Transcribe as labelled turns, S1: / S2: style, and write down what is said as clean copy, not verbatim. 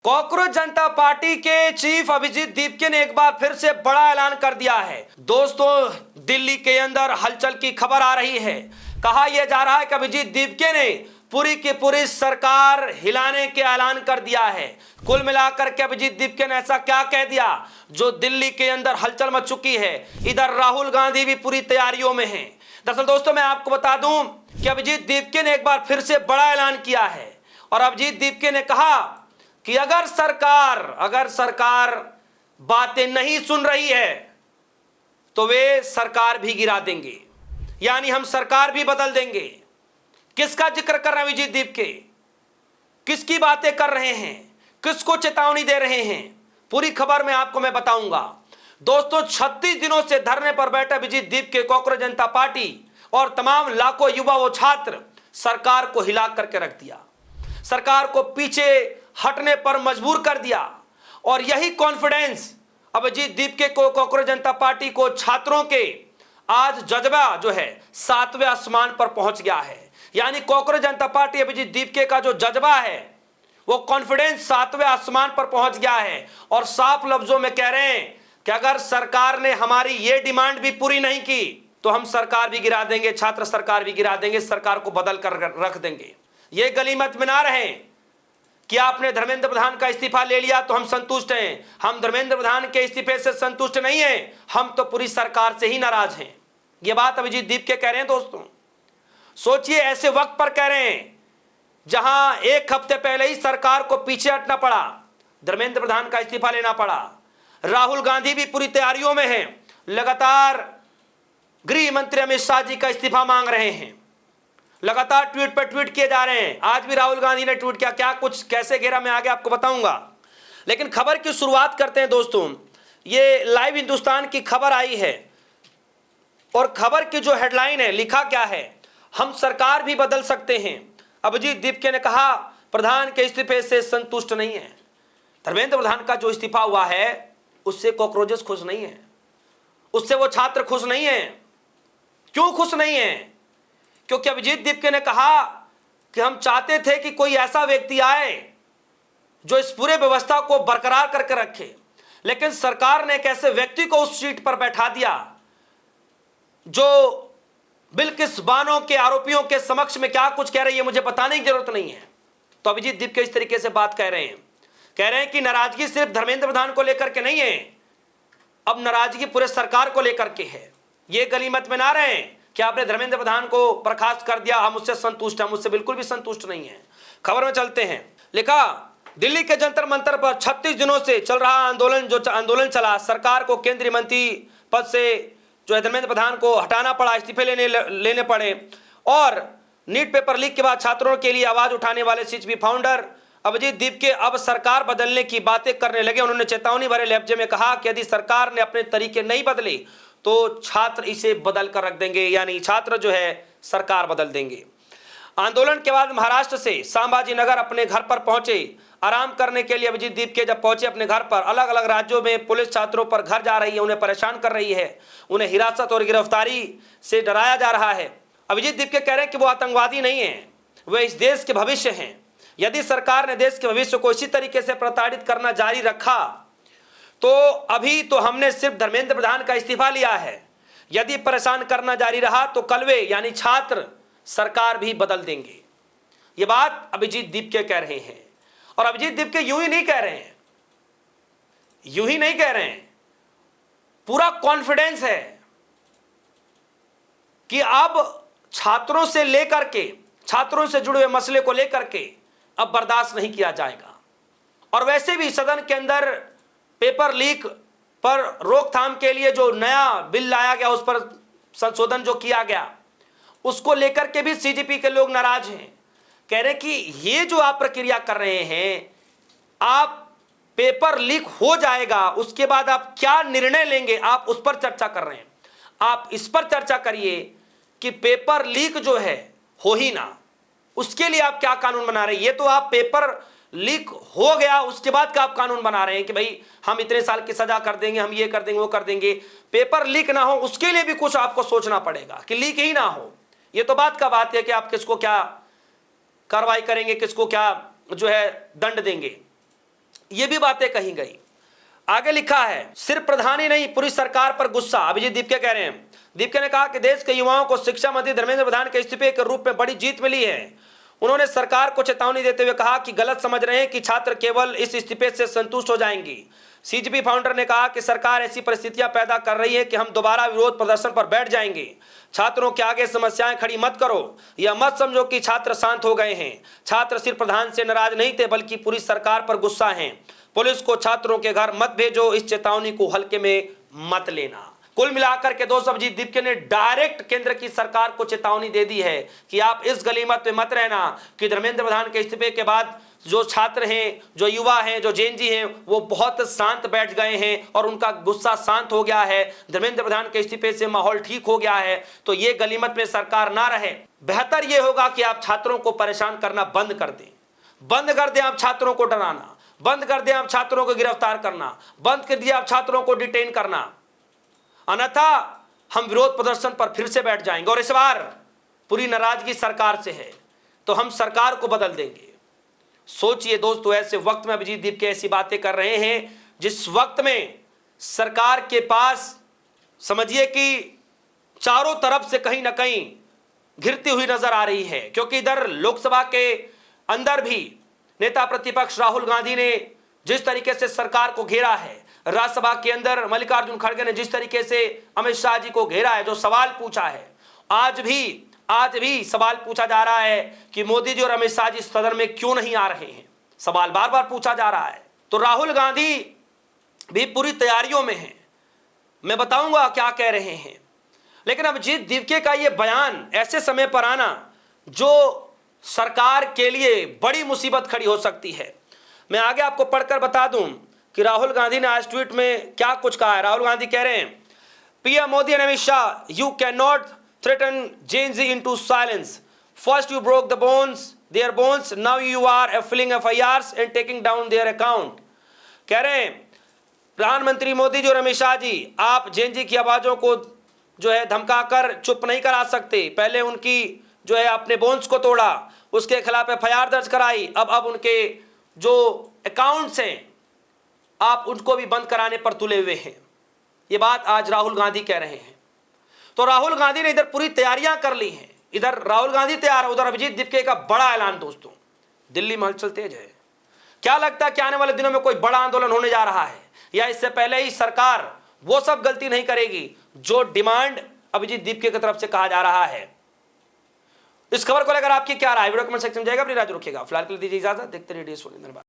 S1: Cockroach जनता party के chief Abhijit Dipke ने एक बार फिर से बड़ा ऐलान कर दिया है। दोस्तों, दिल्ली के अंदर हलचल की खबर आ रही है। कहा यह जा रहा है कि अभिजीत दीपके ने पूरी की पूरी सरकार हिलाने के ऐलान कर दिया है। कुल मिलाकर के अभिजीत दीपके ने ऐसा क्या कह दिया जो दिल्ली के अंदर हलचल मच चुकी है। इधर राहुल गांधी भी पूरी तैयारियों में हैं। दरअसल दोस्तों, मैं आपको बता दूं कि अभिजीत दीपके ने एक बार फिर से बड़ा ऐलान किया है और अभिजीत दीपके ने कहा कि अगर सरकार बातें नहीं सुन रही है तो वे सरकार भी गिरा देंगे, यानी हम सरकार भी बदल देंगे। किसका जिक्र कर रहे हैं अभिजीत दीपके? किसकी बातें कर रहे हैं? किसको चेतावनी दे रहे हैं? पूरी खबर में आपको मैं बताऊंगा। दोस्तों, 36 दिनों से धरने पर बैठे अभिजीत दीपके, कॉकरोच जनता पार्टी और तमाम लाखों युवा व छात्र सरकार को हिला करके रख दिया, सरकार को पीछे हटने पर मजबूर कर दिया। और यही कॉन्फिडेंस अभिजीत दीपके को, कॉकरोच जनता पार्टी को, छात्रों के आज जज्बा जो है 7वें आसमान पर पहुंच गया है। यानी कॉकरोच जनता पार्टी अभिजीत दीपके का जो जज्बा है, वो कॉन्फिडेंस 7वें आसमान पर पहुंच गया है और साफ लफ्जों में कह रहे हैं कि अगर सरकार ने हमारी ये डिमांड भी पूरी नहीं की तो हम सरकार भी गिरा देंगे, छात्र सरकार भी गिरा देंगे, सरकार को बदल कर रख देंगे। ये गलीमत में ना रहें कि आपने धर्मेंद्र प्रधान का इस्तीफा ले लिया तो हम संतुष्ट हैं। हम धर्मेंद्र प्रधान के इस्तीफे से संतुष्ट नहीं हैं, हम तो पूरी सरकार से ही नाराज हैं। यह बात अभिजीत दीपके कह रहे हैं। दोस्तों, सोचिए, ऐसे वक्त पर कह रहे हैं जहां एक हफ्ते पहले ही सरकार को पीछे हटना पड़ा, धर्मेंद्र प्रधान का इस्तीफा लेना पड़ा। राहुल गांधी भी पूरी तैयारियों में हैं, लगातार गृह मंत्री अमित शाह जी का इस्तीफा मांग रहे हैं, लगातार ट्वीट पर ट्वीट किए जा रहे हैं। आज भी राहुल गांधी ने ट्वीट किया, क्या कुछ कैसे घेरा मैं आगे आपको बताऊंगा। लेकिन खबर की शुरुआत करते हैं। दोस्तों, ये लाइव हिंदुस्तान की खबर आई है और खबर की जो हेडलाइन है, लिखा क्या है, हम सरकार भी बदल सकते हैं। अभिजीत दीपके ने कहा प्रधान के इस्तीफे से संतुष्ट नहीं है। धर्मेंद्र प्रधान का जो इस्तीफा हुआ है उससे कॉकरोचेस खुश नहीं है, उससे वो छात्र खुश नहीं है। क्यों खुश नहीं है? क्योंकि अभिजीत दीपके ने कहा कि हम चाहते थे कि कोई ऐसा व्यक्ति आए जो इस पूरे व्यवस्था को बरकरार करके रखे, लेकिन सरकार ने एक ऐसे व्यक्ति को उस सीट पर बैठा दिया जो बिल्किस बानो के आरोपियों के समक्ष में क्या कुछ कह रही है मुझे बताने की जरूरत नहीं है। तो अभिजीत दीपके इस तरीके से बात कह रहे हैं कि नाराजगी सिर्फ धर्मेंद्र प्रधान को लेकर के नहीं है, अब नाराजगी पूरे सरकार को लेकर के है। ये गलीमत में ना रहे कि आपने धर्मेंद्र प्रधान को बर्खास्त कर दिया, हम उससे संतुष्ट हैं। हम उससे बिल्कुल भी संतुष्ट नहीं है। खबर में चलते हैं। लिखा, दिल्ली के जंतर मंतर पर 36 दिनों से चल रहा आंदोलन, जो आंदोलन चला, सरकार को केंद्रीय मंत्री पद से जो है धर्मेंद्र प्रधान को हटाना पड़ा, इस्तीफे लेने पड़े। और नीट पेपर लीक के बाद छात्रों के लिए आवाज उठाने वाले सीएचपी फाउंडर अभिजीत दीपके अब सरकार बदलने की बातें करने लगे। उन्होंने चेतावनी भरे लहजे में कहा कि यदि सरकार ने अपने तरीके नहीं बदले तो छात्र इसे बदल कर रख देंगे, यानी छात्र जो है सरकार बदल देंगे। आंदोलन के बाद महाराष्ट्र से संभाजी नगर अपने घर पर पहुंचे। आराम करने के लिए अभिजीत दीपके जब पहुंचे अपने घर पर, अलग अलग राज्यों में पुलिस छात्रों पर घर जा रही है, उन्हें परेशान कर रही है, उन्हें हिरासत और गिरफ्तारी से डराया जा रहा है। अभिजीत दीपके कह रहे हैं कि वो आतंकवादी नहीं है, वे इस देश के भविष्य हैं। यदि सरकार ने देश के भविष्य को इसी तरीके से प्रताड़ित करना जारी रखा तो अभी तो हमने सिर्फ धर्मेंद्र प्रधान का इस्तीफा लिया है, यदि परेशान करना जारी रहा तो कल वे यानी छात्र सरकार भी बदल देंगे। ये बात अभिजीत दीपके कह रहे हैं। और अभिजीत दीपके यूं ही नहीं कह रहे हैं, पूरा कॉन्फिडेंस है कि अब छात्रों से लेकर के, छात्रों से जुड़े हुए मसले को लेकर के अब बर्दाश्त नहीं किया जाएगा। और वैसे भी सदन के अंदर पेपर लीक पर रोकथाम के लिए जो नया बिल लाया गया, उस पर संशोधन जो किया गया, उसको लेकर के भी सीजेपी के लोग नाराज हैं। कह रहे कि ये जो आप प्रक्रिया कर रहे हैं, आप पेपर लीक हो जाएगा, उसके बाद आप क्या निर्णय लेंगे, आप उस पर चर्चा कर रहे हैं। आप इस पर चर्चा करिए कि पेपर लीक जो है हो ही ना, उसके लिए आप क्या कानून बना रहे हैं। ये तो आप पेपर लीक हो गया उसके बाद का आप कानून बना रहे हैं कि भाई हम इतने साल की सजा कर देंगे, हम ये कर देंगे, वो कर देंगे। पेपर लीक ना हो उसके लिए भी कुछ आपको सोचना पड़ेगा कि लीक ही ना हो। ये तो बात का बात है कि आप किसको क्या कार्रवाई करेंगे, किसको क्या जो है दंड देंगे। ये भी बातें कही गई। आगे लिखा है, सिर्फ प्रधान ही नहीं पूरी सरकार पर गुस्सा। अभिजीत दीपके कह रहे हैं, दीपके ने कहा कि देश के युवाओं को शिक्षा मंत्री धर्मेंद्र प्रधान के इस्तीफे के रूप में बड़ी जीत मिली है। उन्होंने सरकार को चेतावनी देते हुए कहा कि गलत समझ रहे हैं कि छात्र केवल इस इस्तीफे से संतुष्ट हो जाएंगी। सीजीपी फाउंडर ने कहा कि सरकार ऐसी परिस्थितियां पैदा कर रही है कि हम दोबारा विरोध प्रदर्शन पर बैठ जाएंगे। छात्रों के आगे समस्याएं खड़ी मत करो, यह मत समझो कि छात्र शांत हो गए हैं। छात्र सिर्फ प्रधान से नाराज नहीं थे बल्कि पूरी सरकार पर गुस्सा हैं। पुलिस को छात्रों के घर मत भेजो, इस चेतावनी को हल्के में मत लेना। कुल मिलाकर के दोस्त अभिजीत दीपके ने डायरेक्ट केंद्र की सरकार को चेतावनी दे दी है कि आप इस गलीमत में मत रहना कि धर्मेंद्र प्रधान के इस्तीफे के बाद जो छात्र हैं, जो युवा हैं, जो जेएनजी हैं, वो बहुत शांत बैठ गए हैं और उनका गुस्सा शांत हो गया है। धर्मेंद्र प्रधान के इस्तीफे से माहौल ठीक हो गया है। तो ये गलीमत में सरकार ना रहे। बेहतर ये होगा कि आप छात्रों को परेशान करना बंद कर दें। बंद कर दें आप छात्रों को डराना, बंद कर दें आप छात्रों को गिरफ्तार करना, बंद कर दिया आप छात्रों को डिटेन करना। अन्यथा हम विरोध प्रदर्शन पर फिर से बैठ जाएंगे और इस बार पूरी नाराजगी सरकार से है तो हम सरकार को बदल देंगे। सोचिए दोस्तों, ऐसे वक्त में अभिजीत दीपके ऐसी बातें कर रहे हैं जिस वक्त में सरकार के पास समझिए कि चारों तरफ से कहीं ना कहीं घिरती हुई नजर आ रही है। क्योंकि इधर लोकसभा के अंदर भी नेता प्रतिपक्ष राहुल गांधी ने जिस तरीके से सरकार को घेरा है, राज्यसभा के अंदर मल्लिकार्जुन खड़गे ने जिस तरीके से अमित शाह जी को घेरा है, जो सवाल पूछा है, आज भी सवाल पूछा जा रहा है कि मोदी जी और अमित शाह जी सदन में क्यों नहीं आ रहे हैं। सवाल बार बार पूछा जा रहा है। तो राहुल गांधी भी पूरी तैयारियों में हैं। मैं बताऊंगा क्या कह रहे हैं। लेकिन अभिजीत दीपके का यह बयान ऐसे समय पर आना जो सरकार के लिए बड़ी मुसीबत खड़ी हो सकती है। मैं आगे आपको पढ़कर बता दूं कि राहुल गांधी ने आज ट्वीट में क्या कुछ कहा है। राहुल गांधी कह रहे हैं, PM Modi and Amit Shah, you can not threaten JNG into silence. First you broke the bones, their bones, now you are filling FIRs and taking down their account. कह रहे हैं प्रधानमंत्री मोदी जी और अमित शाह जी, आप जेएनजी की आवाजों को जो है धमकाकर चुप नहीं करा सकते। पहले उनकी जो है अपने बोन्स को तोड़ा, उसके खिलाफ एफआईआर दर्ज कराई, अब उनके जो अकाउंट्स हैं आप उनको भी बंद कराने पर तुले हुए हैं। ये बात आज राहुल गांधी कह रहे हैं। तो राहुल गांधी ने इधर पूरी तैयारियां कर ली हैं। इधर राहुल गांधी तैयार है, उधर अभिजीत दीपके का बड़ा ऐलान। दोस्तों, दिल्ली में हलचल तेज है। क्या लगता है कि आने वाले दिनों में कोई बड़ा आंदोलन होने जा रहा है, या इससे पहले ही सरकार वो सब गलती नहीं करेगी जो डिमांड अभिजीत दीपके की तरफ से कहा जा रहा है? इस खबर को लेकर आपकी क्या राय, वीडियो कमेंट सेक्शन में जाएगा, अपनी राय रखिएगा। फिलहाल के लिए दीजिए इजाजत, देखते रहिए। धन्यवाद।